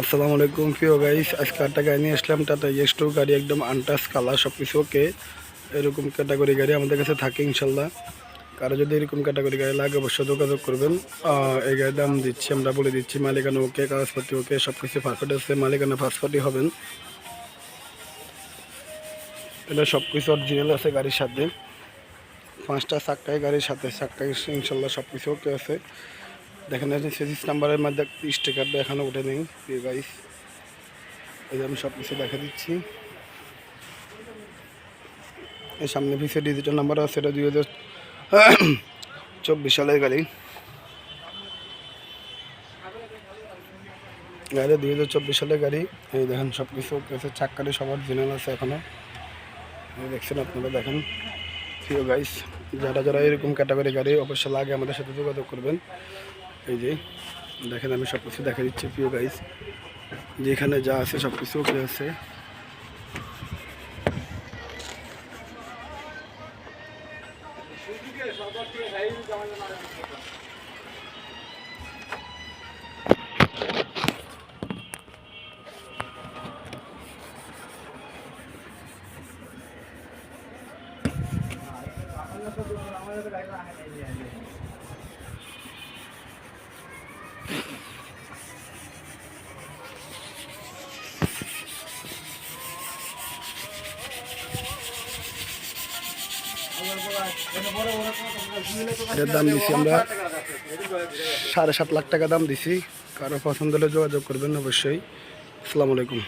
আসসালামু আলাইকুম প্রিয় গাইস, আজকে একটা গাড়ি নিয়ে আসলাম। টাটা এস2 গাড়ি, একদম আনটাচ কালার, সব কিছু ওকে। এরকম ক্যাটাগরি গাড়ি আমাদের কাছে থাকে ইনশাল্লাহ। কারো যদি এরকম ক্যাটাগরি গাড়ি লাগে অবশ্যই যোগাযোগ করবেন। এই গাড়ির দাম দিচ্ছি, আমরা বলে দিচ্ছি। মালিকানা ওকে, কাগজপত্র ওকে, সব কিছু পারফেক্ট আছে। মালিকানা ফার্স্ট পার্টি হবেন, এটা সব কিছু অরিজিনাল আছে গাড়ির সাথে। 5টা চাক্কায় গাড়ির সাথে, চাক্কায় ইনশাল্লাহ সব কিছু ওকে আছে। দেখেন সেজিস নাম্বারের মধ্যে স্টিকারটা এখানে উঠে নেই প্রিয় গাইস। এই যে আমি সব কিছু দেখা দিচ্ছি। এই সামনে পিছিয়ে ডিজিটাল নাম্বার আছে, এটা 2024 সালের গাড়ি। গাড়িটা 2024 সালের গাড়ি। এই দেখেন সব কিছু আছে, চাক্কারি সবার অরিজিনাল আছে এখনও। দেখছেন আপনারা, দেখেন প্রিয় গাইস, যারা যারা এরকম ক্যাটাগরি গাড়ি অবশ্যই লাগে আমাদের সাথে যোগাযোগ করবেন। এই যে দেখেন আমি সব কিছু দেখা দিচ্ছি প্রিয় গাইস, যেখানে যা আছে সব কিছু ওকে আছে। এটার দাম দিছি আমরা 7.5 লাখ টাকা দাম দিছি। কারো পছন্দ হলে যোগাযোগ করবেন অবশ্যই। আসসালামু আলাইকুম।